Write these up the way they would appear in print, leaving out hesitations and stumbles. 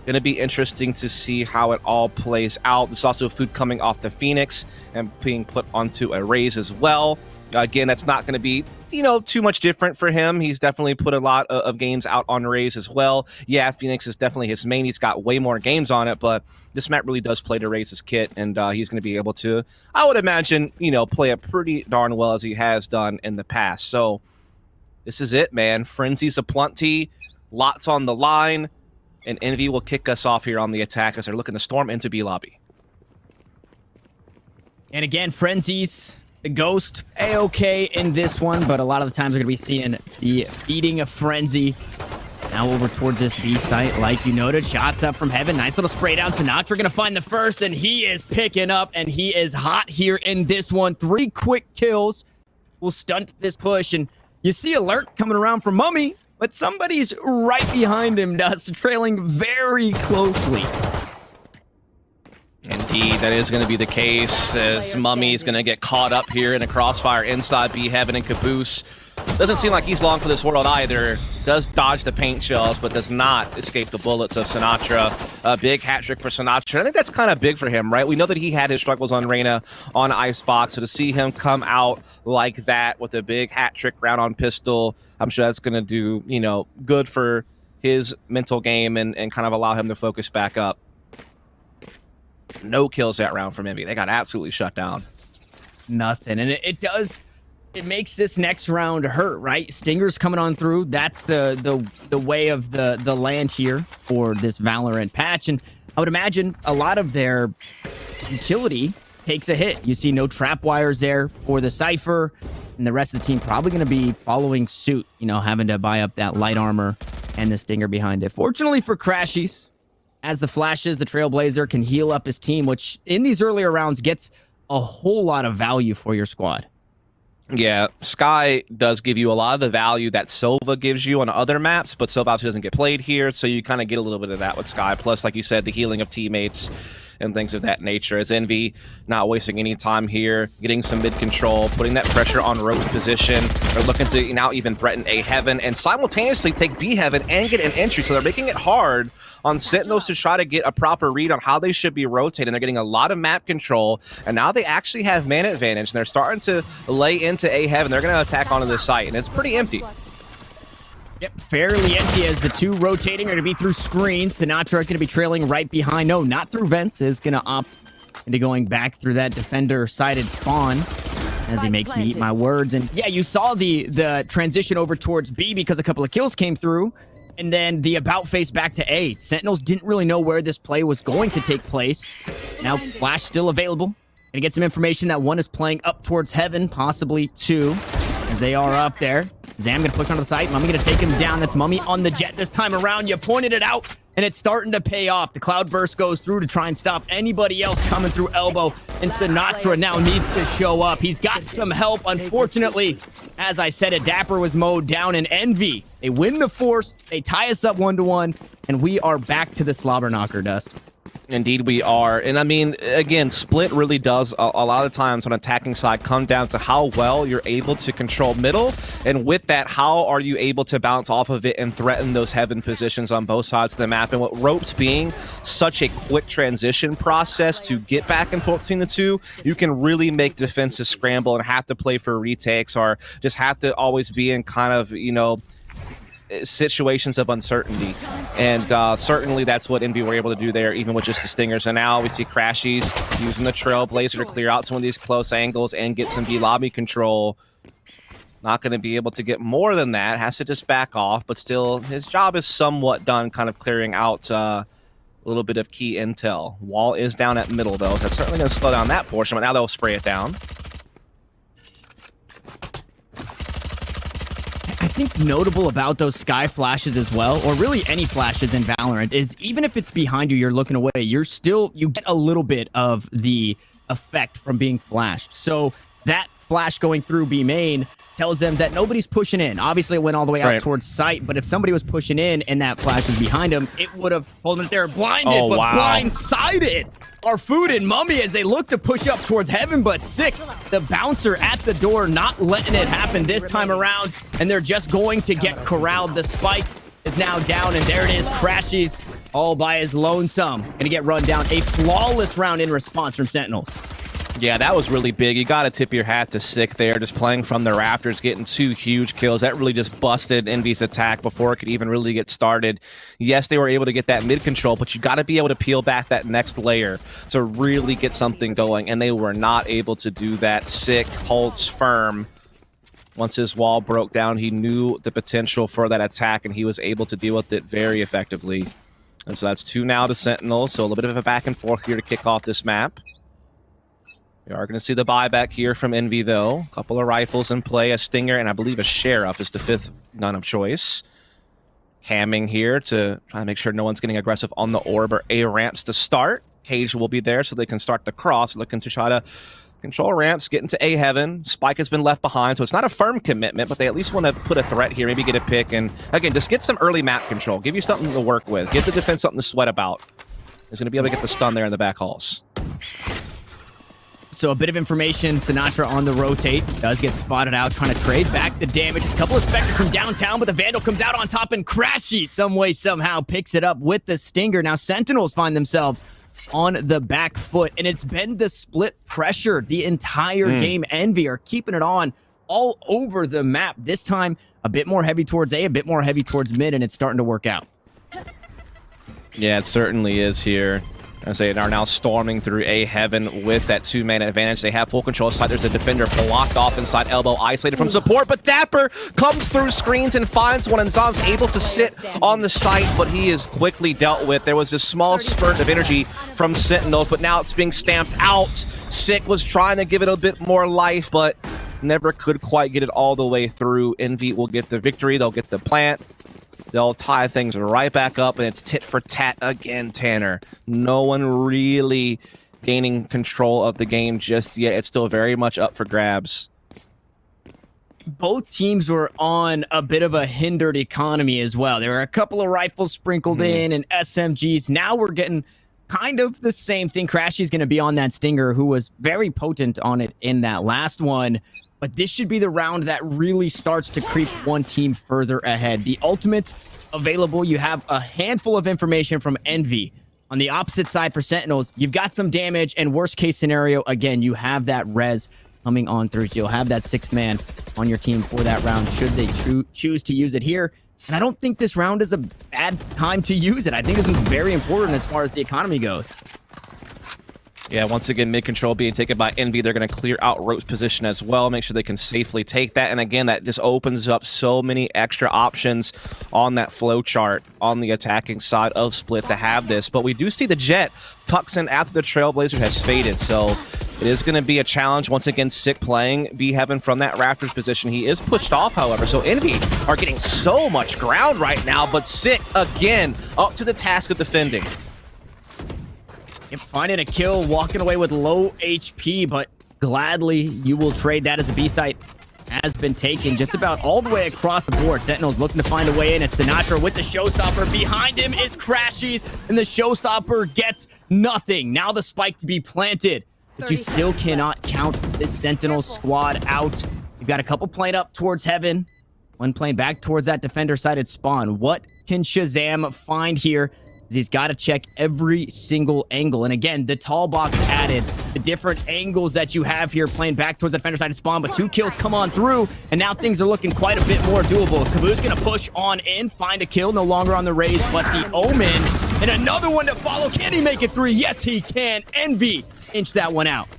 Going to be interesting to see how it all plays out. There's also food coming off the Phoenix and being put onto a Raze as well. Again, that's not going to be, too much different for him. He's definitely put a lot of games out on Raze as well. Yeah, Phoenix is definitely his main. He's got way more games on it, but this map really does play to Raze's kit, and he's going to be able to, I would imagine, play it pretty darn well as he has done in the past. So this is it, man. Frenzy's aplenty, lots on the line. And Envy will kick us off here on the attack as they're looking to storm into B lobby. And again, Frenzies, the Ghost, A-okay in this one, but a lot of the times we're going to be seeing the feeding of Frenzy. Now over towards this B site, like you noted. Shots up from heaven. Nice little spray down. Sinatra going to find the first, and he is picking up, and he is hot here in this one. 3 quick kills will stunt this push, and you see alert coming around from Mummy. But somebody's right behind him, Dust, trailing very closely. Indeed, that is going to be the case, as Mummy is going to get caught up here in a crossfire inside B Heaven, and Caboose doesn't seem like he's long for this world either. Does dodge the paint shells, but does not escape the bullets of Sinatra. A big hat trick for Sinatra. I think that's kind of big for him, right? We know that he had his struggles on Reyna on Icebox, so to see him come out like that with a big hat trick round on pistol, I'm sure that's going to do, good for his mental game and kind of allow him to focus back up. No kills that round from Envy. They got absolutely shut down. Nothing. And it makes this next round hurt, right? Stinger's coming on through. That's the way of the land here for this Valorant patch. And I would imagine a lot of their utility takes a hit. You see no trap wires there for the Cypher, and the rest of the team probably going to be following suit, having to buy up that light armor and the Stinger behind it. Fortunately for Crashies, as the Flashes, the Trailblazer can heal up his team, which in these earlier rounds gets a whole lot of value for your squad. Yeah, Sky does give you a lot of the value that Silva gives you on other maps, but Silva obviously doesn't get played here, so you kind of get a little bit of that with Sky. Plus, like you said, the healing of teammates and things of that nature. As Envy not wasting any time here, getting some mid control, putting that pressure on Rogue's position. They're looking to now even threaten A Heaven and simultaneously take B Heaven and get an entry. So they're making it hard on Sentinels to try to get a proper read on how they should be rotating. They're getting a lot of map control, and now they actually have man advantage, and they're starting to lay into A Heaven. They're going to attack onto this site, and it's pretty empty. Yep, fairly empty as the two rotating are going to be through screens. Sinatra going to be trailing right behind. No, not through vents. Is going to opt into going back through that defender-sided spawn as he makes me eat my words. And yeah, you saw the transition over towards B because a couple of kills came through. And then the about face back to A. Sentinels didn't really know where this play was going to take place. Now Flash still available. Gonna get some information that one is playing up towards Heaven, possibly two, as they are up there. Zam gonna push onto the site. Mummy gonna take him down. That's Mummy on the jet this time around. You pointed it out, and it's starting to pay off. The cloud burst goes through to try and stop anybody else coming through elbow, and Sinatra now needs to show up. He's got some help. Unfortunately, as I said, a Dapper was mowed down in Envy. They win the force. They tie us up 1-1, and we are back to the slobber knocker, Dust. Indeed we are. And I mean, again, Split really does a lot of times on attacking side come down to how well you're able to control middle, and with that, how are you able to bounce off of it and threaten those Heaven positions on both sides of the map. And what Ropes being such a quick transition process to get back and forth between the two, you can really make defenses scramble and have to play for retakes, or just have to always be in kind of, situations of uncertainty. And certainly that's what Envy were able to do there, even with just the Stingers. And now we see Crashies using the Trailblazer to clear out some of these close angles and get some B lobby control. Not going to be able to get more than that. Has to just back off, but still his job is somewhat done, kind of clearing out a little bit of key intel. Wall is down at middle though, so that's certainly going to slow down that portion, but now they'll spray it down. I think notable about those Sky flashes as well, or really any flashes in Valorant, is even if it's behind you, you're looking away, you get a little bit of the effect from being flashed. So that flash going through B main tells them that nobody's pushing in. Obviously, it went all the way out towards site, but if somebody was pushing in and that flash was behind them, it would have told them that they're blinded, blindsided. Our Food and Mummy as they look to push up towards Heaven, but sick. The bouncer at the door, not letting it happen this time around, and they're just going to get corralled. The spike is now down, and there it is. Crashies all by his lonesome. Gonna get run down. A flawless round in response from Sentinels. Yeah, that was really big. You got to tip your hat to Sick there, just playing from the rafters, getting 2 huge kills. That really just busted Envy's attack before it could even really get started. Yes, they were able to get that mid control, but you got to be able to peel back that next layer to really get something going, and they were not able to do that. Sick holds firm. Once his wall broke down, he knew the potential for that attack, and he was able to deal with it very effectively. And so that's 2 now to Sentinel, so a little bit of a back and forth here to kick off this map. We are going to see the buyback here from Envy, though. A couple of rifles in play, a Stinger, and I believe a Sheriff is the 5th gun of choice. Camming here to try to make sure no one's getting aggressive on the orb or A ramps to start. Cage will be there so they can start the cross, looking to try to control ramps, get into A heaven. Spike has been left behind, so it's not a firm commitment, but they at least want to put a threat here, maybe get a pick, and again, just get some early map control. Give you something to work with. Give the defense something to sweat about. He's going to be able to get the stun there in the back halls. So a bit of information, Sinatra on the rotate, does get spotted out, trying to trade back the damage. A couple of Spectres from downtown, but the Vandal comes out on top, and Crashy, some way, somehow, picks it up with the Stinger. Now Sentinels find themselves on the back foot, and it's been the split pressure the entire game. Envy are keeping it on all over the map. This time, a bit more heavy towards A, a bit more heavy towards mid, and it's starting to work out. Yeah, it certainly is here. As they are now storming through A heaven with that 2-man advantage. They have full control inside. There's a defender blocked off inside elbow, isolated from support, but Dapper comes through screens and finds one, and Zom's able to sit on the site, but he is quickly dealt with. There was this small spurt of energy from Sentinels, but now it's being stamped out. Sick was trying to give it a bit more life, but never could quite get it all the way through. Envy will get the victory. They'll get the plant. They'll tie things right back up, and it's tit for tat again, Tanner. No one really gaining control of the game just yet. It's still very much up for grabs. Both teams were on a bit of a hindered economy as well. There were a couple of rifles sprinkled in and SMGs. Now we're getting kind of the same thing. Crashy's going to be on that Stinger, who was very potent on it in that last one. But this should be the round that really starts to creep one team further ahead. The ultimates available. You have a handful of information from Envy. On the opposite side for Sentinels, you've got some damage, and worst case scenario, again, you have that res coming on through. You'll have that 6th man on your team for that round should they choose to use it here. And I don't think this round is a bad time to use it. I think this is very important as far as the economy goes. Yeah, once again, mid-control being taken by Envy. They're going to clear out Rote's position as well, make sure they can safely take that. And again, that just opens up so many extra options on that flow chart on the attacking side of Split to have this. But we do see the Jet tucks in after the Trailblazer has faded, so it is going to be a challenge. Once again, Sick playing B Heaven from that Raptors position. He is pushed off, however, so Envy are getting so much ground right now, but Sick, again, up to the task of defending. Finding a kill, walking away with low HP, but gladly you will trade that as the B site has been taken just about all the way across the board. Sentinels looking to find a way in. It's Sinatra with the showstopper. Behind him is Crashies, and the showstopper gets nothing. Now the spike to be planted, but you still cannot count this Sentinel squad out. You've got a couple playing up towards heaven, one playing back towards that defender-sided spawn. What can Shazam find here? He's got to check every single angle. And again, the tall box added the different angles that you have here playing back towards the defender side of spawn, but 2 kills come on through, and now things are looking quite a bit more doable. Kaboo's going to push on in, find a kill, no longer on the raise, but the Omen, and another one to follow. Can he make it 3? Yes, he can. Envy inch that one out.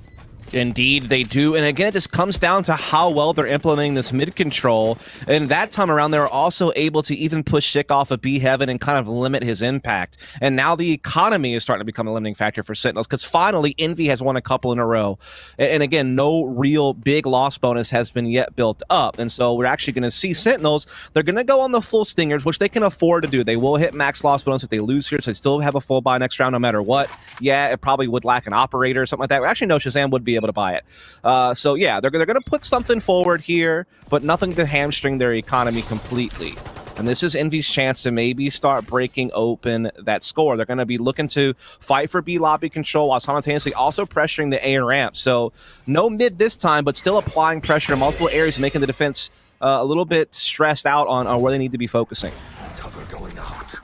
Indeed, they do. And again, it just comes down to how well they're implementing this mid-control. And that time around, they were also able to even push Sick off of B Heaven and kind of limit his impact. And now the economy is starting to become a limiting factor for Sentinels, because finally, Envy has won a couple in a row. And again, no real big loss bonus has been yet built up. And so we're actually going to see Sentinels, they're going to go on the full Stingers, which they can afford to do. They will hit max loss bonus if they lose here, so they still have a full buy next round no matter what. Yeah, it probably would lack an operator or something like that. Actually, no, Shazam would be able to buy it. So yeah, they're going to put something forward here, but nothing to hamstring their economy completely. And this is Envy's chance to maybe start breaking open that score. They're going to be looking to fight for B lobby control while simultaneously also pressuring the A ramp. So no mid this time, but still applying pressure in multiple areas, making the defense a little bit stressed out on where they need to be focusing. Cover going out.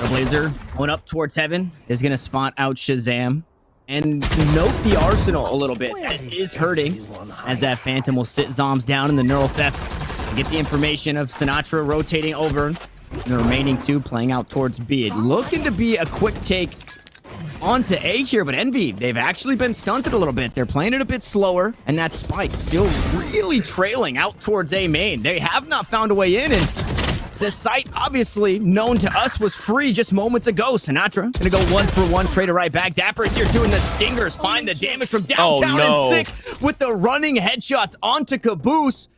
Trailblazer going up towards heaven is going to spot out Shazam. And note the arsenal a little bit. That is hurting as that Phantom will sit Zombs down in the neural theft to get the information of Sinatra rotating over. And the remaining two playing out towards B. Looking to be a quick take onto A here, but Envy, they've actually been stunted a little bit. They're playing it a bit slower, and that Spike still really trailing out towards A main. They have not found a way in, and the site, obviously known to us, was free just moments ago. Sinatra gonna go 1-for-1, trade it right back. Dapper is here doing the stingers, find the damage from downtown, and Sick with the running headshots onto Caboose.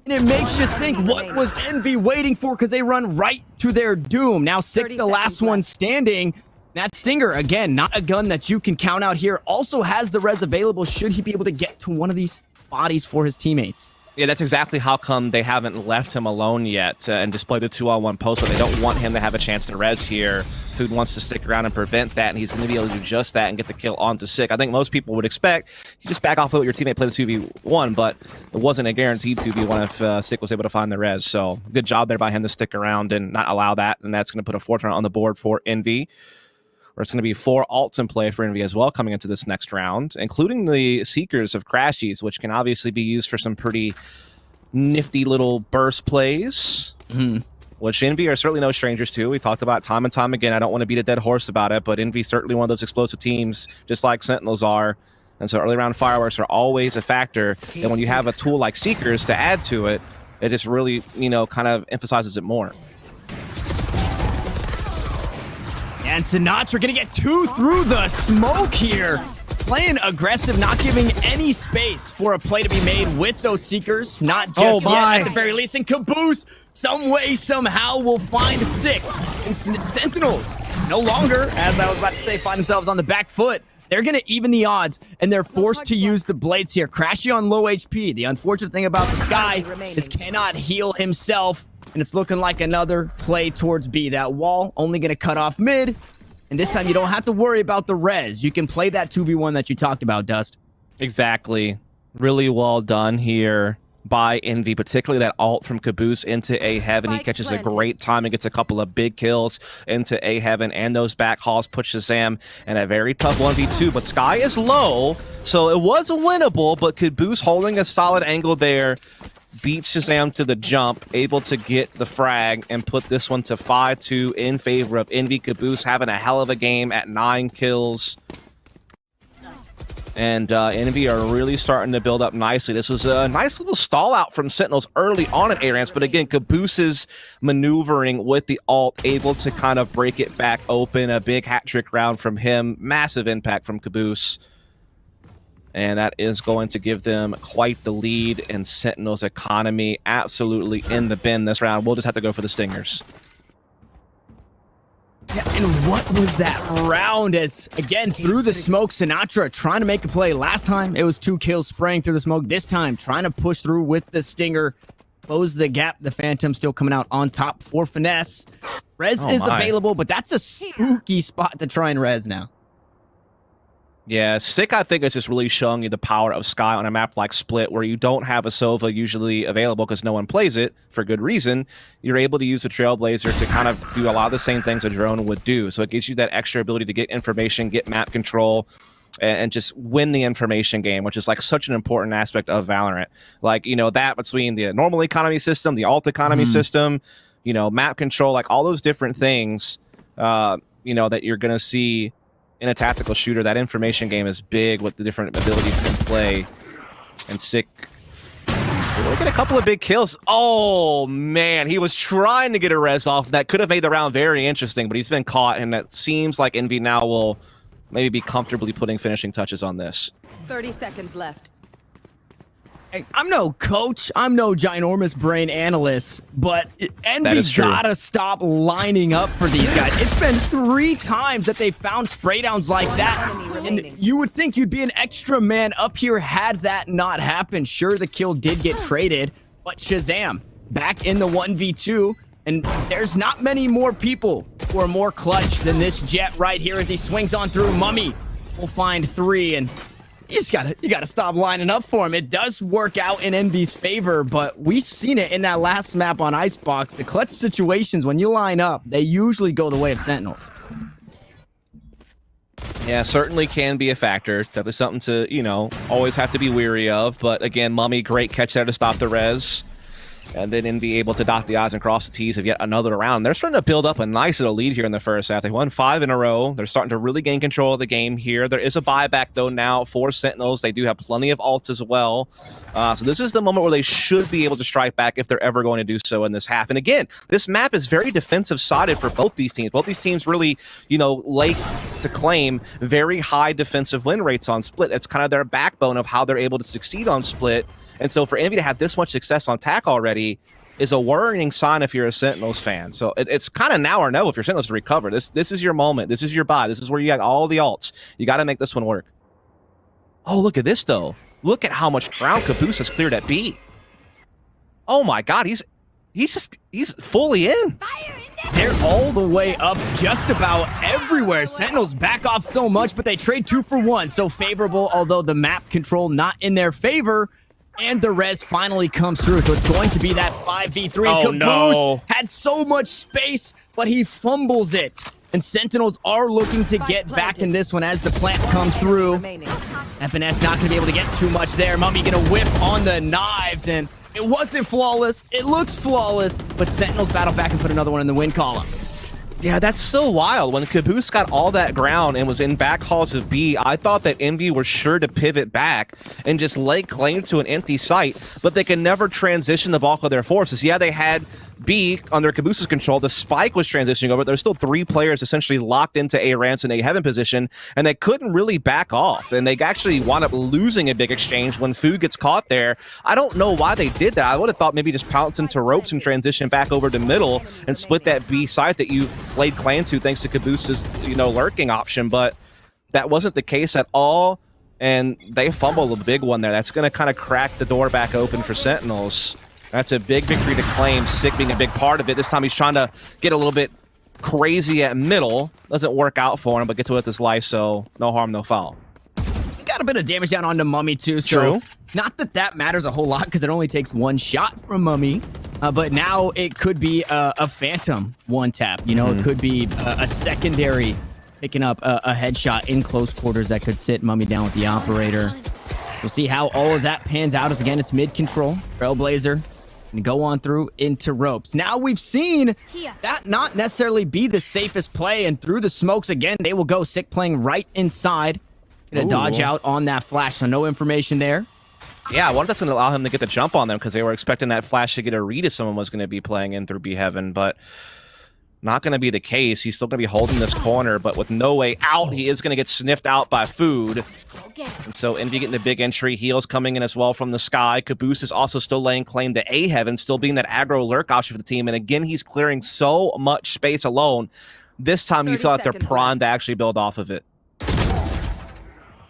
And it makes you think, what was Envy waiting for? Because they run right to their doom. Now Sick, the last one standing. That Stinger, again, not a gun that you can count out here. Also has the res available should he be able to get to one of these bodies for his teammates. Yeah, that's exactly how come they haven't left him alone yet and displayed the 2-on-1 post, but they don't want him to have a chance to res here. Food wants to stick around and prevent that, and he's going to be able to do just that and get the kill onto Sick. I think most people would expect you just back off of your teammate play the 2v1, but it wasn't a guaranteed 2v1 if Sick was able to find the res. So good job there by him to stick around and not allow that, and that's going to put a Fortune on the board for Envy. Or it's going to be 4 alts in play for Envy as well coming into this next round, including the Seekers of Crashies, which can obviously be used for some pretty nifty little burst plays, which Envy are certainly no strangers to. We talked about time and time again. I don't want to beat a dead horse about it, but Envy certainly one of those explosive teams, just like Sentinels are. And so early round fireworks are always a factor. And when you have a tool like Seekers to add to it, it just really, kind of emphasizes it more. And Sinatra gonna get 2 through the smoke here. Playing aggressive, not giving any space for a play to be made with those Seekers. Not just yet, at the very least. And Caboose, some way, somehow, will find Sick. And Sentinels, no longer, as I was about to say, find themselves on the back foot. They're going to even the odds, and they're forced to use the blades here. Crashy on low HP. The unfortunate thing about the Sky is cannot heal himself. And it's looking like another play towards B. That wall only going to cut off mid. And this time you don't have to worry about the res. You can play that 2v1 that you talked about, Dust. Exactly. Really well done here by Envy, particularly that ult from Caboose into A Heaven. He catches a great time and gets a couple of big kills into A Heaven, and those back hauls put Shazam in a very tough 1v2. But Sky is low, so it was a winnable, but Caboose holding a solid angle there beats Shazam to the jump, able to get the frag and put this one to 5-2 in favor of Envy. Caboose having a hell of a game at 9 kills. And Envy are really starting to build up nicely. This was a nice little stall out from Sentinels early on at A-Ramps, but again, Caboose's maneuvering with the ult, able to kind of break it back open. A big hat-trick round from him. Massive impact from Caboose. And that is going to give them quite the lead, and Sentinels' economy absolutely in the bin this round. We'll just have to go for the Stingers. Yeah, and what was that round as, again, through the smoke, Sinatra trying to make a play. Last time, it was 2 kills spraying through the smoke. This time, trying to push through with the Stinger. Close the gap. The Phantom still coming out on top for Finesse. Res is available, but that's a spooky spot to try and res now. Yeah, Sick, I think, is just really showing you the power of Sky on a map like Split, where you don't have a Sova usually available because no one plays it for good reason. You're able to use the Trailblazer to kind of do a lot of the same things a drone would do. So it gives you that extra ability to get information, get map control, and just win the information game, which is like such an important aspect of Valorant. Like, that between the normal economy system, the alt economy system, map control, like all those different things, that you're going to see in a tactical shooter. That information game is big with the different abilities in play. And Sick, look at a couple of big kills. Oh man, he was trying to get a res off. That could have made the round very interesting, but he's been caught, and it seems like Envy now will maybe be comfortably putting finishing touches on this. 30 seconds left. Hey, I'm no coach, I'm no ginormous brain analyst, but Envy gotta stop lining up for these guys. It's been 3 times that they found spray downs like that, and you would think you'd be an extra man up here had that not happened. Sure, the kill did get traded, but Shazam back in the 1v2, and there's not many more people who are more clutch than this Jet right here as he swings on through. Mummy will find 3, and You gotta stop lining up for him. It does work out in Envy's favor, but we've seen it in that last map on Icebox. The clutch situations, when you line up, they usually go the way of Sentinels. Yeah, certainly can be a factor. Definitely something to, you know, always have to be weary of. But again, Mummy, great catch there to stop the res. And then Envy able to dot the I's and cross the T's of yet another round. They're starting to build up a nice little lead here in the first half. They won 5 in a row. They're starting to really gain control of the game here. There is a buyback, though, now for Sentinels. They do have plenty of ults as well. So this is the moment where they should be able to strike back if they're ever going to do so in this half. And again, this map is very defensive-sided for both these teams. Both these teams really, you know, like to claim very high defensive win rates on Split. It's kind of their backbone of how they're able to succeed on Split. And so for Envy to have this much success on TAC already is a worrying sign if you're a Sentinels fan. So it's kind of now or no if you're Sentinels to recover. This is your moment. This is your buy. This is where you got all the ults. You got to make this one work. Oh, look at this, though. Look at how much ground Caboose has cleared at B. Oh, my God. He's fully in. They're all the way up just about everywhere. Sentinels back off so much, but they trade 2 for 1. So favorable, although the map control not in their favor. And the res finally comes through, so it's going to be that 5v3. Oh, Caboose no. had so much space, but he fumbles it. And Sentinels are looking to get back in this one as the plant comes through. FNS not going to be able to get too much there. Mummy going to whip on the knives, and it wasn't flawless. It looks flawless, but Sentinels battle back and put another one in the win column. Yeah, that's so wild. When Caboose got all that ground and was in back halls of B, I thought that Envy was sure to pivot back and just lay claim to an empty site, but they could never transition the bulk of their forces. Yeah, they had B under Caboose's control. The spike was transitioning over. There's still 3 players essentially locked into A ramps and A heaven position, and they couldn't really back off. And they actually wound up losing a big exchange when Fu gets caught there. I don't know why they did that. I would have thought maybe just pounce into ropes and transition back over to middle and split that B site that you've laid claim to thanks to Caboose's, you know, lurking option, but that wasn't the case at all. And they fumbled a big one there. That's going to kind of crack the door back open for Sentinels. That's a big victory to claim, Sick being a big part of it. This time he's trying to get a little bit crazy at middle. Doesn't work out for him, but gets away with his life, so no harm, no foul. Got a bit of damage down onto Mummy, too. So True. Not that that matters a whole lot because it only takes 1 shot from Mummy. But now it could be a phantom 1-tap. You know, it could be a secondary picking up a headshot in close quarters that could sit Mummy down with the operator. We'll see how all of that pans out as, again, it's mid-control. Trailblazer and go on through into ropes. Now we've seen that not necessarily be the safest play, and through the smokes again, they will go. Sick playing right inside. Gonna dodge out on that flash, so no information there. Yeah, I wonder if that's going to allow him to get the jump on them because they were expecting that flash to get a read if someone was going to be playing in through B Heaven, but not going to be the case. He's still going to be holding this corner, but with no way out, he is going to get sniffed out by Food. And so Envy getting the big entry. Heals coming in as well from the sky. Caboose is also still laying claim to A Heaven, still being that aggro lurk option for the team. And again, he's clearing so much space alone. This time you feel like they're primed to actually build off of it.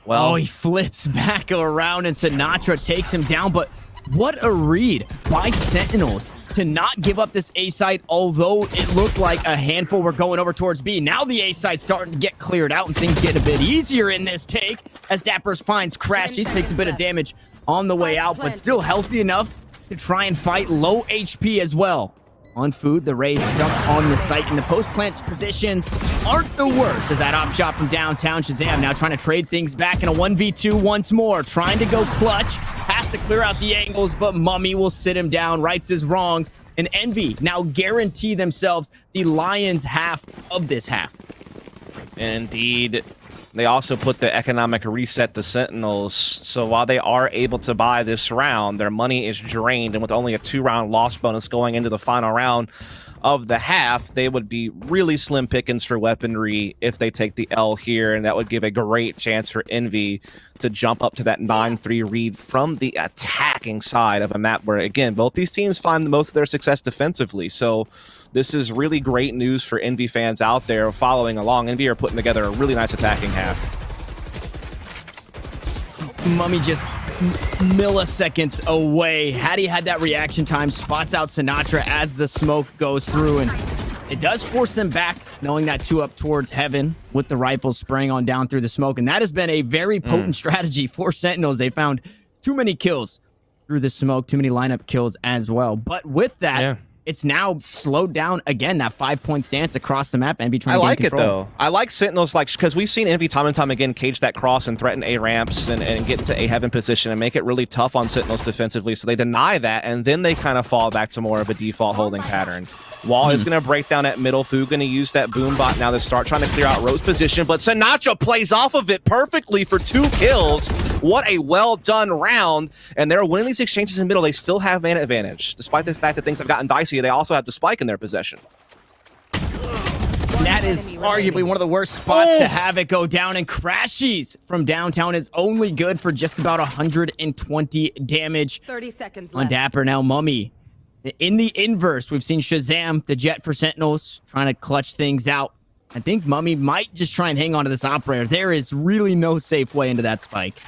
Well, he flips back around and Sinatra takes him down, but what a read by Sentinels to not give up this A site, although it looked like a handful were going over towards B. Now the A site's starting to get cleared out and things get a bit easier in this take as Dappers finds Crash. He takes a bit of damage on the way out, but still healthy enough to try and fight low HP as well. On Food, the Rays stuck on the site, and the post-plant positions aren't the worst as that op shot from downtown. Shazam now trying to trade things back in a 1v2 once more, trying to go clutch, has to clear out the angles, but Mummy will sit him down, rights his wrongs, and Envy now guarantee themselves the Lions half of this half. Indeed. They also put the economic reset to Sentinels, so while they are able to buy this round, their money is drained, and with only a 2-round loss bonus going into the final round of the half, they would be really slim pickings for weaponry if they take the L here, and that would give a great chance for Envy to jump up to that 9-3 read from the attacking side of a map where, again, both these teams find most of their success defensively, so this is really great news for Envy fans out there following along. Envy are putting together a really nice attacking half. Mummy just milliseconds away. Had he had that reaction time, spots out Sinatra as the smoke goes through, and it does force them back, knowing that 2 up towards heaven with the rifles spraying on down through the smoke. And that has been a very potent strategy for Sentinels. They found too many kills through the smoke, too many lineup kills as well. But with that, it's now slowed down again, that 5-point stance across the map. Envy trying to gain control. I like it, though. I like Sentinels, like, because we've seen Envy time and time again cage that cross and threaten A ramps and get into A heaven position and make it really tough on Sentinels defensively. So they deny that, and then they kind of fall back to more of a default holding pattern. Wall is going to break down at middle. Fu going to use that boom bot now to start trying to clear out Rose position, but Sinatra plays off of it perfectly for 2 kills. What a well-done round, and they're winning these exchanges in middle. They still have man advantage. Despite the fact that things have gotten dicey, they also have the spike in their possession. That is arguably one of the worst spots to have it go down, and Crashies from downtown is only good for just about 120 damage 30 seconds on left. Dapper. Now Mummy. In the inverse, we've seen Shazam, the Jet for Sentinels, trying to clutch things out. I think Mummy might just try and hang on to this operator. There is really no safe way into that spike.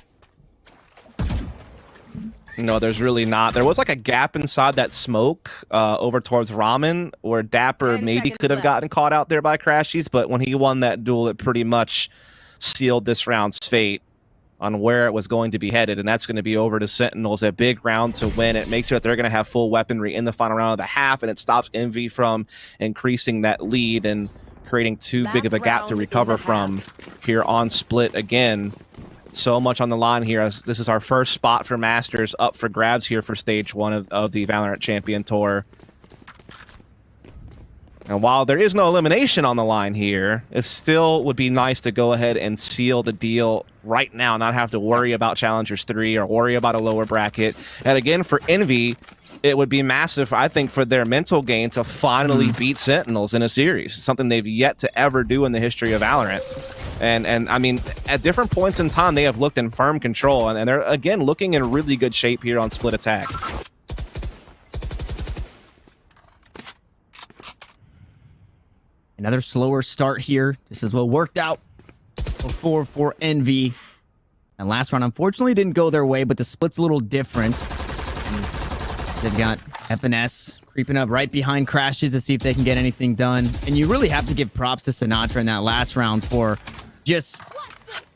No, there's really not. There was like a gap inside that smoke over towards Ramen where Dapper maybe could have gotten caught out there by Crashies, but when he won that duel, it pretty much sealed this round's fate on where it was going to be headed, and that's going to be over to Sentinels. A big round to win it. Make sure that they're going to have full weaponry in the final round of the half, and it stops Envy from increasing that lead and creating too big of a gap to recover from here on Split again. So much on the line here, as this is our first spot for Masters up for grabs here for stage 1 of the Valorant Champion Tour. And while there is no elimination on the line here, it still would be nice to go ahead and seal the deal right now, not have to worry about Challengers 3 or worry about a lower bracket. And again, for Envy, it would be massive, I think, for their mental gain to finally beat Sentinels in a series, something they've yet to ever do in the history of Valorant. And I mean, at different points in time, they have looked in firm control, and they're, again, looking in really good shape here on Split Attack. Another slower start here. This is what worked out before for Envy. And last round, unfortunately, didn't go their way, but the split's a little different. They've got FNS creeping up right behind Crashes to see if they can get anything done. And you really have to give props to Sinatra in that last round for just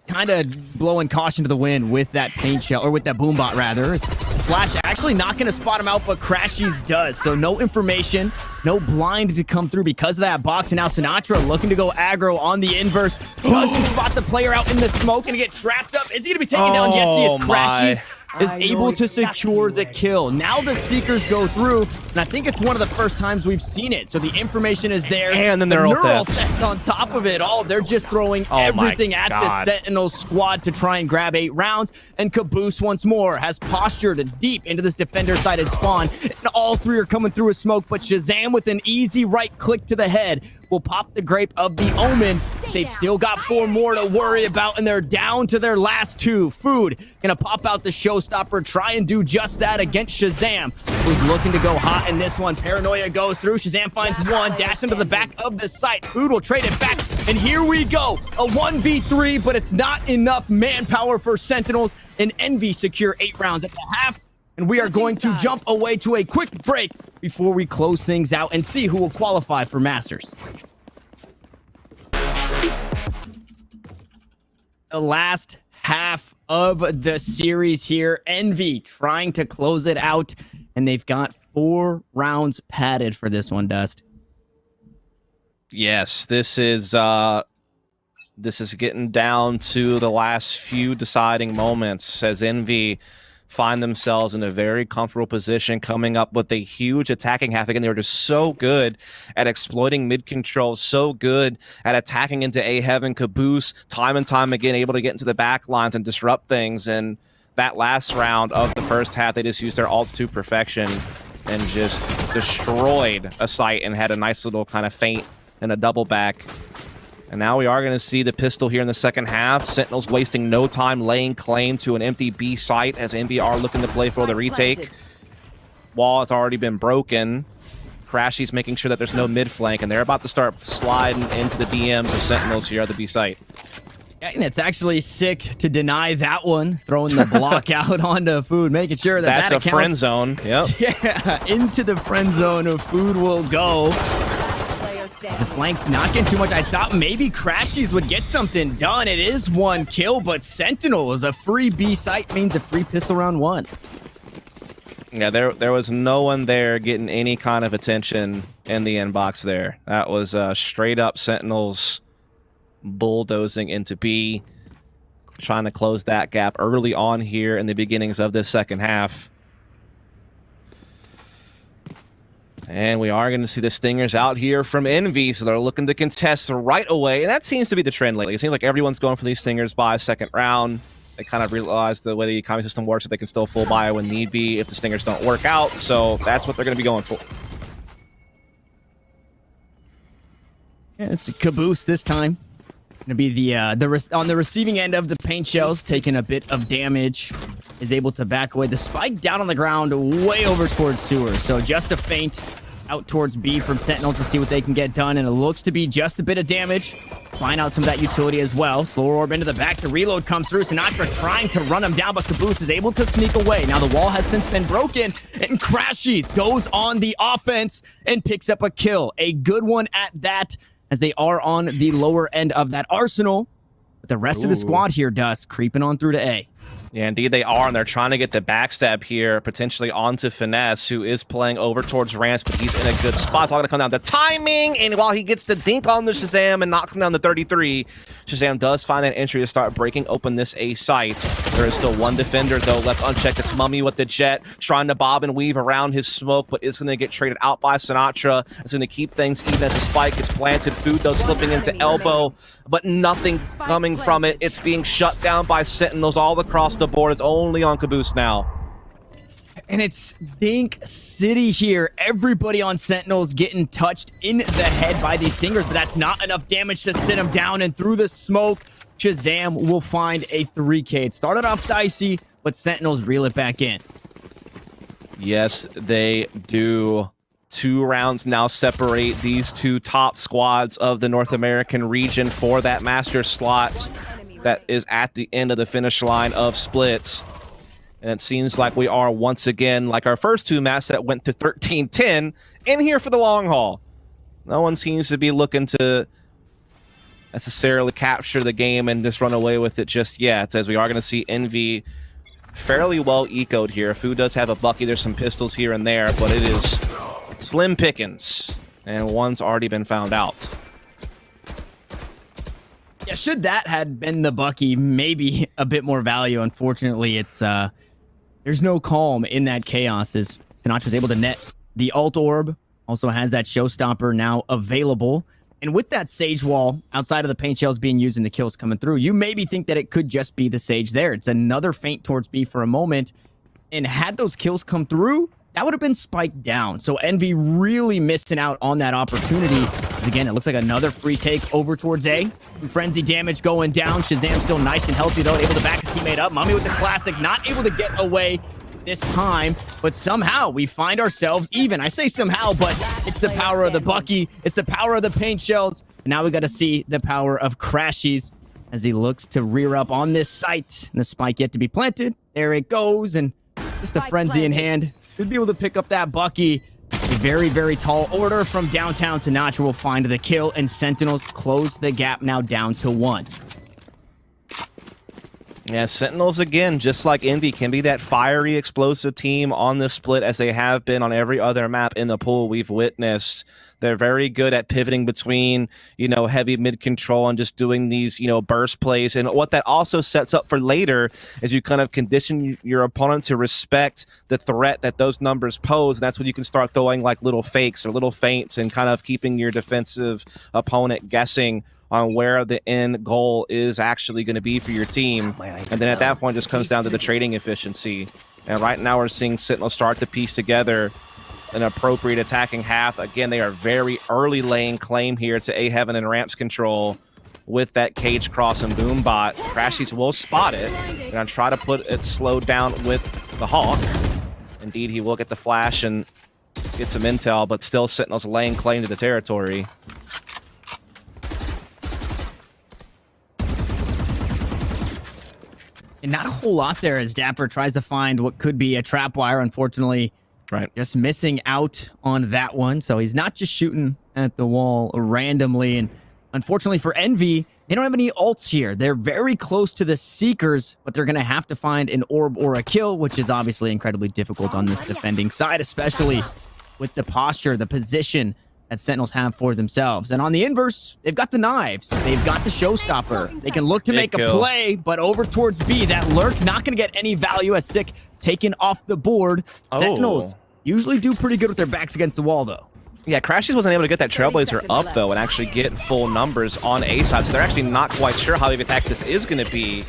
kind of blowing caution to the wind with that paint shell, or with that boombot rather. Flash actually not going to spot him out, but Crashies does. So no information, no blind to come through because of that box. And now Sinatra looking to go aggro on the inverse. Does he spot the player out in the smoke and get trapped up? Is he going to be taken down? Yes, he is. Crashies is able to secure the kill. Now the Seekers go through, and I think it's one of the first times we've seen it. So the information is there. And then the they're neural theft on top of it all. They're just throwing everything at the Sentinel squad to try and grab 8 rounds. And Caboose once more has postured deep into this defender-sided spawn. And all 3 are coming through a smoke, but Shazam with an easy right click to the head will pop the grape of the Omen. They've still got 4 more to worry about, and they're down to their last 2. Food gonna pop out the showstopper, try and do just that against Shazam, who's looking to go hot in this one. Paranoia goes through. Shazam finds one, dash into the back of the site. Food will trade it back, and here we go. A 1v3, but it's not enough manpower for Sentinels, and Envy secure 8 rounds at the half. And we are going to jump away to a quick break before we close things out and see who will qualify for Masters. The last half of the series here. Envy trying to close it out, and they've got 4 rounds padded for this one, Dust. Yes, this is getting down to the last few deciding moments as Envy find themselves in a very comfortable position, coming up with a huge attacking half. Again, they were just so good at exploiting mid control, so good at attacking into A heaven. Caboose, time and time again, able to get into the back lines and disrupt things. And that last round of the first half, they just used their ults to perfection and just destroyed a site and had a nice little kind of feint and a double back. And now we are going to see the pistol here in the second half. Sentinels wasting no time laying claim to an empty B site as Envy are looking to play for the retake. Wall has already been broken. Crashy's making sure that there's no mid flank, and they're about to start sliding into the DMs of Sentinels here at the B site. Yeah, and it's actually sick to deny that one, throwing the block out onto Food, making sure that that's a friend zone. Yep. Yeah, into the friend zone of Food will go. The flank not getting too much. I thought maybe Crashies would get something done. It is 1 kill, but Sentinel is a free B site, means a free pistol round 1. Yeah, there was no one there getting any kind of attention in the inbox there. That was straight up Sentinels bulldozing into B, trying to close that gap early on here in the beginnings of this second half. And we are going to see the Stingers out here from Envy, so they're looking to contest right away. And that seems to be the trend lately. It seems like everyone's going for these Stingers by second round. They kind of realize the way the economy system works, that they can still full buy when need be if the Stingers don't work out. So that's what they're going to be going for. Yeah, it's a Caboose this time. Going to be the on the receiving end of the paint shells, taking a bit of damage. Is able to back away. The spike down on the ground, way over towards Sewer. So just a feint out towards B from Sentinel to see what they can get done. And it looks to be just a bit of damage. Find out some of that utility as well. Slower orb into the back. The reload comes through. Sinatra trying to run him down, but Caboose is able to sneak away. Now the wall has since been broken. And Crashies goes on the offense and picks up a kill. A good one at that, as they are on the lower end of that arsenal. But the rest of the squad here, Dust, creeping on through to A. Yeah, indeed they are, and they're trying to get the backstab here, potentially onto Finesse, who is playing over towards Rance, but he's in a good spot. It's all going to come down to timing, and while he gets the dink on the Shazam and knocks him down to 33, Shazam does find that entry to start breaking open this A site. There is still one defender, though, left unchecked. It's Mummy with the jet, trying to bob and weave around his smoke, but is going to get traded out by Sinatra. It's going to keep things even as the spike gets planted. Food, though, slipping into elbow, but nothing coming from it. It's being shut down by Sentinels all across the board. It's only on Caboose now. And it's Dink City here. Everybody on Sentinels getting touched in the head by these Stingers, but that's not enough damage to sit him down. And through the smoke, Shazam will find a 3K. It started off dicey, but Sentinels reel it back in. Yes, they do. 2 rounds now separate these two top squads of the North American region for that master slot that is at the end of the finish line of splits. And it seems like we are once again, like our first 2 maps that went to 13-10, in here for the long haul. No one seems to be looking to necessarily capture the game and just run away with it just yet, as we are going to see Envy fairly well ecoed here. Fu does have a Bucky, there's some pistols here and there, but it is slim pickings, and one's already been found out. Yeah, should that had been the Bucky, maybe a bit more value. Unfortunately, it's there's no calm in that chaos, as Sinatra's able to net the alt orb. Also has that showstopper now available. And with that Sage wall outside of the paint shells being used and the kills coming through, you maybe think that it could just be the Sage there. It's another feint towards B for a moment. And had those kills come through, that would have been spiked down. So Envy really missing out on that opportunity. Again, it looks like another free take over towards A. Frenzy damage going down. Shazam still nice and healthy, though, able to back his teammate up. Mummy with the classic, not able to get away this time, but somehow we find ourselves even. I say somehow, but it's the power of the Bucky. It's the power of the paint shells. And now we got to see the power of Crashies as he looks to rear up on this site. And the spike yet to be planted. There it goes, and just a frenzy in hand. Should be able to pick up that Bucky. A very, very tall order from downtown. Sinatra will find the kill, and Sentinels close the gap now down to 1. Yeah, Sentinels, again, just like Envy, can be that fiery, explosive team on this split, as they have been on every other map in the pool we've witnessed. They're very good at pivoting between, heavy mid-control and just doing these, burst plays. And what that also sets up for later is you kind of condition your opponent to respect the threat that those numbers pose. And that's when you can start throwing like little fakes or little feints and kind of keeping your defensive opponent guessing on where the end goal is actually going to be for your team. And then at that point, it just comes down to the trading efficiency. And right now we're seeing Sentinel start to piece together an appropriate attacking half. Again, they are very early laying claim here to A Heaven and Ramps control with that Cage Cross and Boombot. Crashies will spot it. They're going to try to put it slowed down with the Hawk. Indeed, he will get the flash and get some intel, but still Sentinel's laying claim to the territory. And not a whole lot there as Dapper tries to find what could be a trap wire. Unfortunately, Right. Just missing out on that one. So he's not just shooting at the wall randomly. And unfortunately for Envy, they don't have any ults here. They're very close to the Seekers, but they're going to have to find an orb or a kill, which is obviously incredibly difficult on this defending side, especially with the posture, the position that Sentinels have for themselves. And on the inverse, they've got the knives. They've got the showstopper. They can look to make a play, but over towards B, that lurk not going to get any value as Sick taken off the board. Sentinels usually do pretty good with their backs against the wall, though. Yeah, Crashies wasn't able to get that Trailblazer up, though, and actually get full numbers on A side, so they're actually not quite sure how big of attack this is going to be.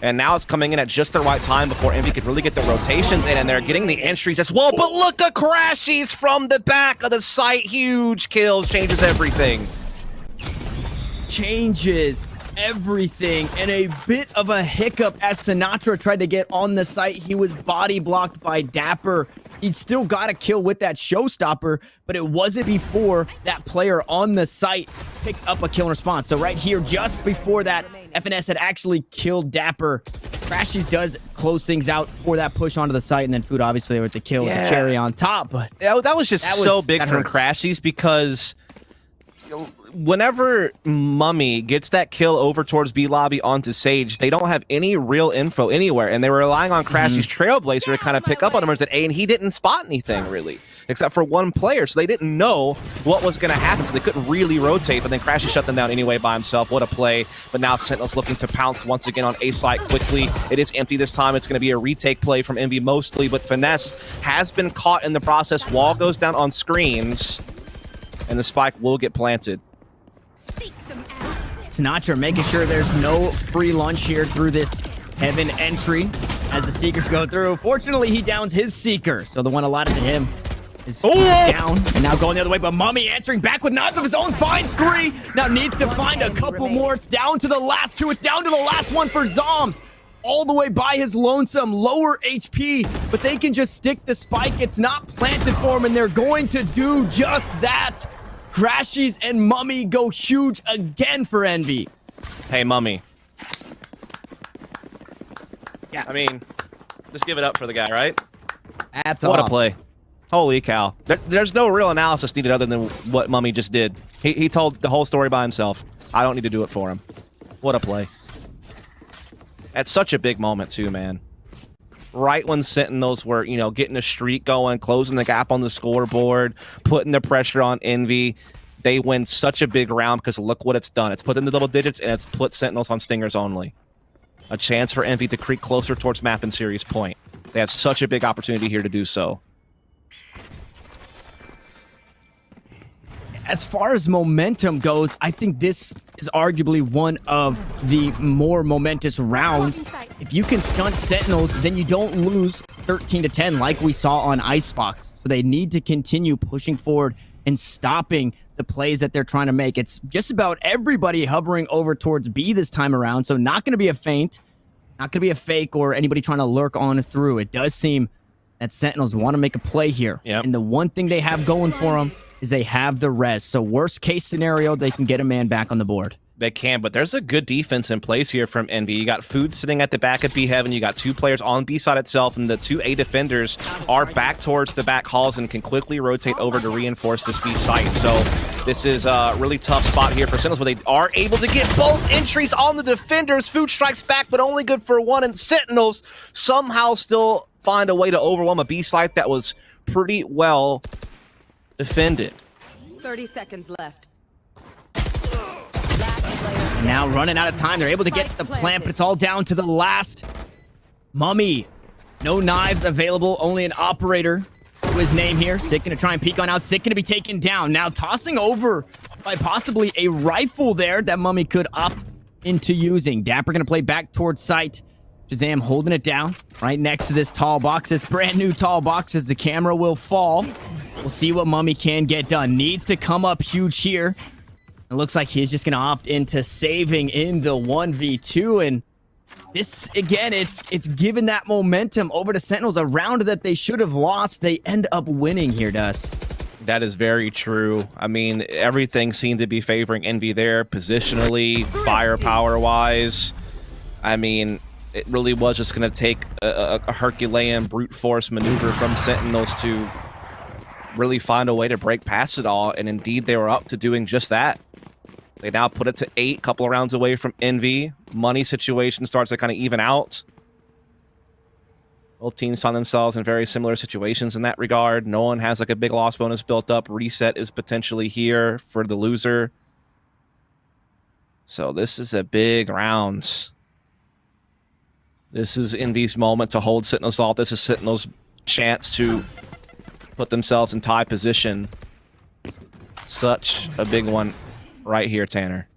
And now it's coming in at just the right time before Envy could really get the rotations in, and they're getting the entries as well. But look at Crashies from the back of the site. Huge kills, changes everything. Changes everything, and a bit of a hiccup as Sinatra tried to get on the site. He was body blocked by Dapper. He still got a kill with that showstopper, but it wasn't before that player on the site picked up a kill in response. So right here, just before that, FNS had actually killed Dapper. Crashies does close things out for that push onto the site, and then Food obviously with the kill with the cherry on top. But that was just so big from Crashies, because whenever Mummy gets that kill over towards B lobby onto Sage, they don't have any real info anywhere, and they were relying on Crashies' Trailblazer to kind of pick up on numbers at A, and he didn't spot anything really, except for one player, so they didn't know what was going to happen, so they couldn't really rotate, but then Crashies shut them down anyway by himself. What a play. But now Sentinels looking to pounce once again on A site quickly. It is empty this time. It's going to be a retake play from Envy mostly, but Finesse has been caught in the process. Wall goes down on screens, and the spike will get planted. Sinatra making sure there's no free lunch here through this Heaven entry as the Seekers go through. Fortunately, he downs his Seeker, so the one allotted to him is down. And now going the other way, but Mummy answering back with knives of his own. Finds 3. Now needs to find a couple more. It's down to the last 2. It's down to the last one for Zoms. All the way by his lonesome, lower HP, but they can just stick the spike. It's not planted for him, and they're going to do just that. Crashies and Mummy go huge again for Envy. Hey, Mummy. Yeah. I mean, just give it up for the guy, right? That's what a play. Holy cow. There's no real analysis needed other than what Mummy just did. He told the whole story by himself. I don't need to do it for him. What a play. That's such a big moment, too, man. Right when Sentinels were, you know, getting a streak going, closing the gap on the scoreboard, putting the pressure on Envy, they win such a big round because look what it's done. It's put them to double digits, and it's put Sentinels on stingers only. A chance for Envy to creep closer towards map and series point. They have such a big opportunity here to do so. As far as momentum goes, I think this is arguably one of the more momentous rounds. If you can stunt Sentinels, then you don't lose 13-10 like we saw on Icebox. So they need to continue pushing forward and stopping the plays that they're trying to make. It's just about everybody hovering over towards B this time around, so not going to be a feint, not going to be a fake or anybody trying to lurk on through. It does seem that Sentinels want to make a play here. Yep. And the one thing they have going for them is they have the res. So worst case scenario, they can get a man back on the board. They can, but there's a good defense in place here from Envy. You got Food sitting at the back of B Heaven. You got 2 players on B side itself, and the 2 A defenders are back towards the back halls and can quickly rotate over to reinforce this B site. So this is a really tough spot here for Sentinels, but they are able to get both entries on the defenders. Food strikes back, but only good for 1, and Sentinels somehow still find a way to overwhelm a B site that was pretty well defended. 30 seconds left. And now running out of time, they're able to get the plant, but it's all down to the last. Mummy. No knives available, only an operator to his name here. Sick gonna try and peek on out. Sick gonna be taken down. Now tossing over by possibly a rifle there that Mummy could opt into using. Dapper gonna play back towards site. Shazam holding it down right next to this tall box. This brand new tall box as the camera will fall. We'll see what Mummy can get done. Needs to come up huge here. It looks like he's just going to opt into saving in the 1v2. And this, again, it's given that momentum over to Sentinels, a round that they should have lost. They end up winning here, Dust. That is very true. I mean, everything seemed to be favoring Envy there, positionally, firepower-wise. I mean, it really was just going to take a Herculean brute force maneuver from Sentinels to really find a way to break past it all, and indeed they were up to doing just that. They now put it to 8, couple of rounds away from Envy. Money situation starts to kind of even out. Both teams find themselves in very similar situations in that regard. No one has like a big loss bonus built up. Reset is potentially here for the loser. So this is a big round. This is Envy's moment to hold Sentinels off. This is Sentinels' chance to put themselves in tie position. Such a big one right here, Tanner.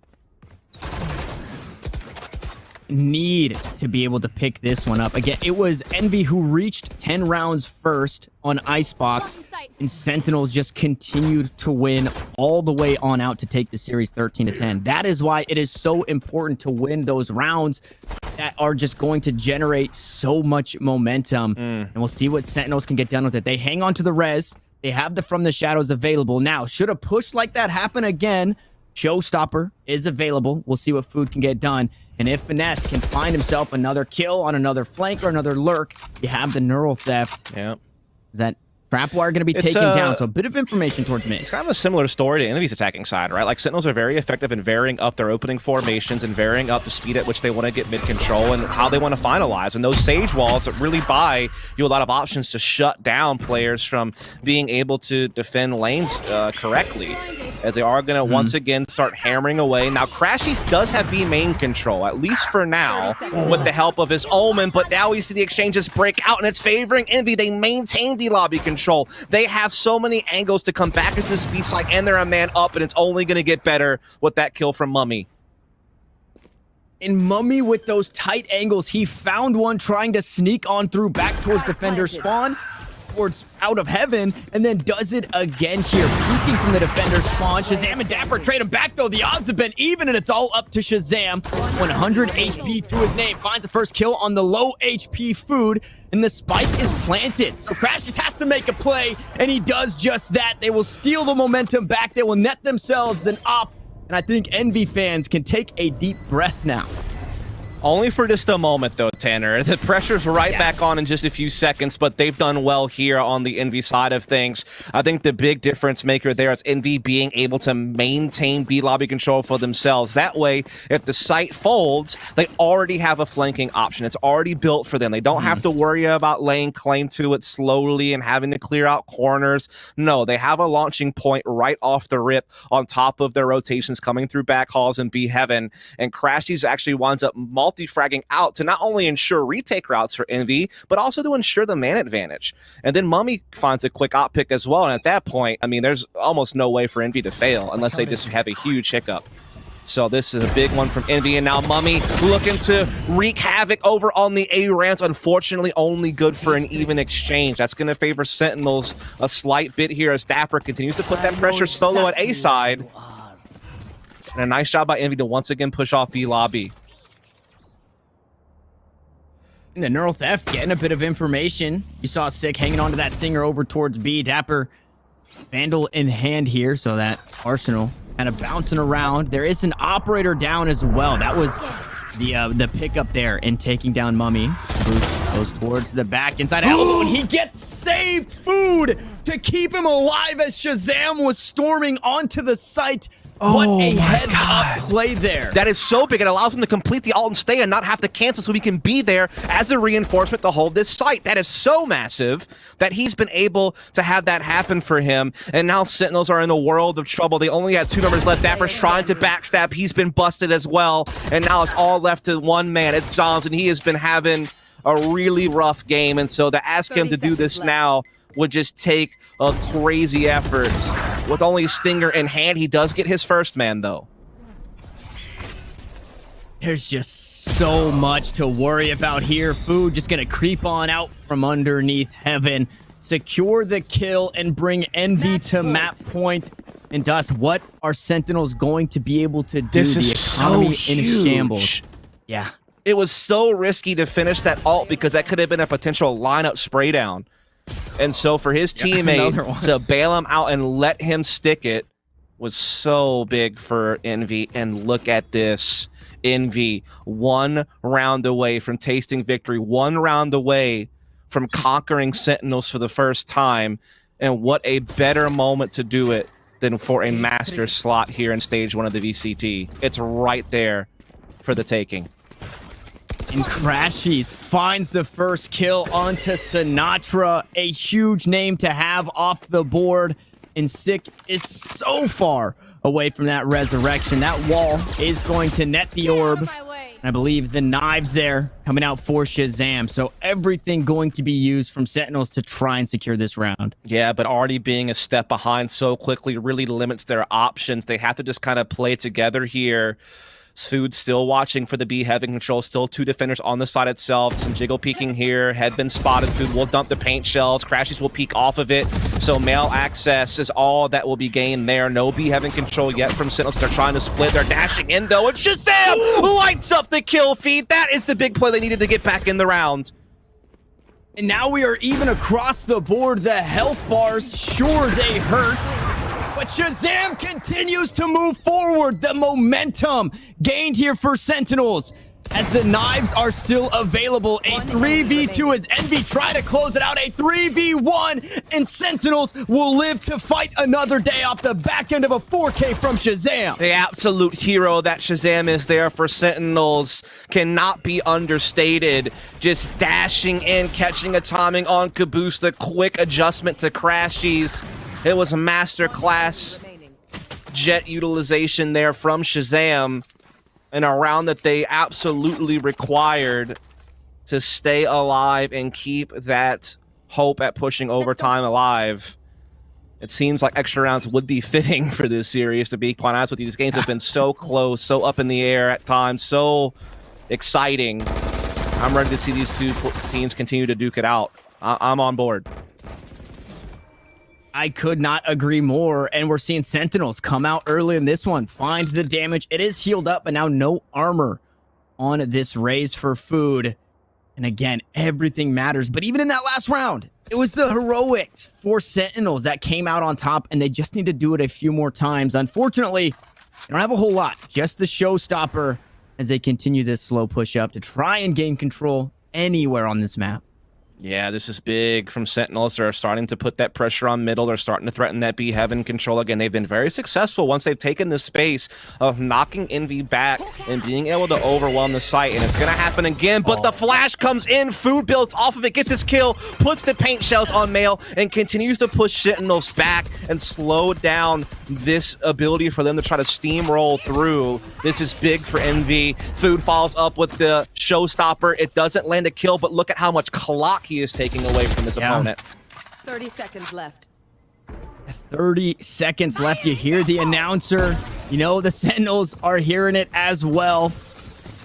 Need to be able to pick this one up. Again, it was Envy who reached 10 rounds first on Icebox, and Sentinels just continued to win all the way on out to take the series 13-10. That is why it is so important to win those rounds that are just going to generate so much momentum. And we'll see what Sentinels can get done with it. They hang on to the res. They have the From the Shadows available. Now, should a push like that happen again, Showstopper is available. We'll see what Food can get done. And if Finesse can find himself another kill on another flank or another lurk, you have the Neural Theft. Yeah. Is that Trapwire going to be taken down? So a bit of information towards me. It's kind of a similar story to Envy's attacking side, right? Like, Sentinels are very effective in varying up their opening formations and varying up the speed at which they want to get mid-control and how they want to finalize. And those Sage Walls that really buy you a lot of options to shut down players from being able to defend lanes correctly, as they are going to once again start hammering away. Now, Crashies does have B main control, at least for now, with the help of his Omen, but now we see the exchanges break out, and it's favoring Envy. They maintain B lobby control. They have so many angles to come back into this B side, and they're a man up, and it's only going to get better with that kill from Mummy. And Mummy with those tight angles, he found one trying to sneak on through back towards defender spawn, towards out of heaven, and then does it again here, peeking from the defender spawn. Shazam and Dapper trade him back, though. The odds have been even, and it's all up to Shazam. 100 HP to his name, finds the first kill on the low HP Food, and the spike is planted. So Crashies has to make a play, and he does just that. They will steal the momentum back. They will net themselves an op, and I think Envy fans can take a deep breath now. Only for just a moment, though, Tanner. The pressure's right back on in just a few seconds, but they've done well here on the Envy side of things. I think the big difference maker there is Envy being able to maintain B lobby control for themselves. That way, if the site folds, they already have a flanking option. It's already built for them. They don't have to worry about laying claim to it slowly and having to clear out corners. No, they have a launching point right off the rip on top of their rotations coming through back halls and B heaven. And Crashies actually winds up multi-fragging out to not only ensure retake routes for Envy, but also to ensure the man advantage. And then Mummy finds a quick op pick as well, and at that point, I mean, there's almost no way for Envy to fail unless they just have a huge hiccup. So this is a big one from Envy, and now Mummy looking to wreak havoc over on the A ramps. Unfortunately, only good for an even exchange. That's going to favor Sentinels a slight bit here as Dapper continues to put that pressure solo at A side. And a nice job by Envy to once again push off B lobby. And the Neural Theft getting a bit of information. You saw Sick hanging onto that Stinger over towards B. Dapper Vandal in hand here, so that Arsenal kind of bouncing around. There is an Operator down as well. That was the pickup there in taking down Mummy. Bruce goes towards the back inside elbow, and he gets saved. Food to keep him alive as Shazam was storming onto the site. What a heads-up play there. That is so big. It allows him to complete the ult and stay and not have to cancel so he can be there as a reinforcement to hold this site. That is so massive that he's been able to have that happen for him. And now Sentinels are in a world of trouble. They only had 2 members left. Dapper's trying to backstab. He's been busted as well. And now it's all left to one man. It's Zoms, and he has been having a really rough game. And so to ask him to do this now would just take a crazy effort. With only Stinger in hand, he does get his first man, though. There's just so much to worry about here. Food just gonna creep on out from underneath heaven, secure the kill, and bring Envy to map point. And Dust, what are Sentinels going to be able to do? This is the economy so in huge. shambles. Yeah. It was so risky to finish that ult because that could have been a potential lineup spray down. And so for his teammate to bail him out and let him stick it was so big for Envy. And look at this. Envy, 1 round away from tasting victory, 1 round away from conquering Sentinels for the first time. And what a better moment to do it than for a master slot here in stage 1 of the VCT. It's right there for the taking. And Crashies finds the first kill onto Sinatra, a huge name to have off the board. And Sick is so far away from that resurrection. That wall is going to net the orb. And I believe the knives there coming out for Shazam. So everything going to be used from Sentinels to try and secure this round. Yeah, but already being a step behind so quickly really limits their options. They have to just kind of play together here. Food still watching for the B having control. Still 2 defenders on the side itself. Some jiggle peeking here. Head been spotted. Food will dump the paint shells. Crashies will peek off of it. So male access is all that will be gained there. No B having control yet from Sentinels. They're trying to split. They're dashing in though. And Shazam lights up the kill feed. That is the big play they needed to get back in the round. And now we are even across the board. The health bars, sure, they hurt. But Shazam continues to move forward. The momentum gained here for Sentinels as the knives are still available. A 3v2 as Envy try to close it out. A 3v1 and Sentinels will live to fight another day off the back end of a 4K from Shazam. The absolute hero that Shazam is there for Sentinels cannot be understated. Just dashing in, catching a timing on Caboose. The quick adjustment to Crashies. It was a masterclass jet utilization there from Shazam, and a round that they absolutely required to stay alive and keep that hope at pushing overtime alive. It seems like extra rounds would be fitting for this series, to be quite honest with you. These games have been so close, so up in the air at times, so exciting. I'm ready to see these 2 teams continue to duke it out. I'm on board. I could not agree more, and we're seeing Sentinels come out early in this one, find the damage. It is healed up, but now no armor on this raise for Food. And again, everything matters. But even in that last round, it was the heroics for Sentinels that came out on top, and they just need to do it a few more times. Unfortunately, they don't have a whole lot, just the showstopper as they continue this slow push up to try and gain control anywhere on this map. Yeah, this is big from Sentinels. They're starting to put that pressure on middle. They're starting to threaten that B having control again. They've been very successful once they've taken the space of knocking Envy back and being able to overwhelm the site. And it's going to happen again, but the flash comes in. Food builds off of it, gets his kill, puts the paint shells on Male, and continues to push Sentinels back and slow down this ability for them to try to steamroll through. This is big for Envy. Food follows up with the showstopper. It doesn't land a kill, but look at how much clock he is taking away from his opponent. 30 seconds left. 30 seconds left. You hear the announcer. You know the Sentinels are hearing it as well.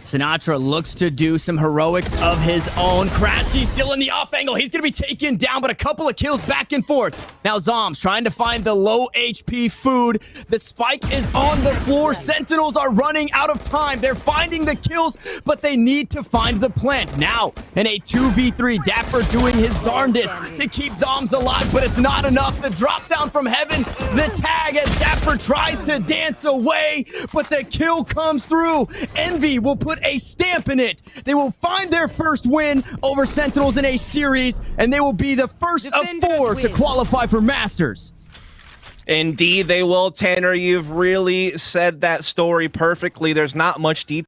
Sinatra looks to do some heroics of his own. Crashy still in the off angle. He's going to be taken down, but a couple of kills back and forth. Now Zombs trying to find the low HP Food. The spike is on the floor. Sentinels are running out of time. They're finding the kills, but they need to find the plant. Now in a 2v3, Dapper doing his darndest to keep Zombs alive, but it's not enough. The drop down from heaven, the tag as Dapper tries to dance away, but the kill comes through. Envy will put a stamp in it. They will find their first win over Sentinels in a series, and they will be the first of 4 to qualify for Masters. Indeed, they will, Tanner. You've really said that story perfectly. There's not much detail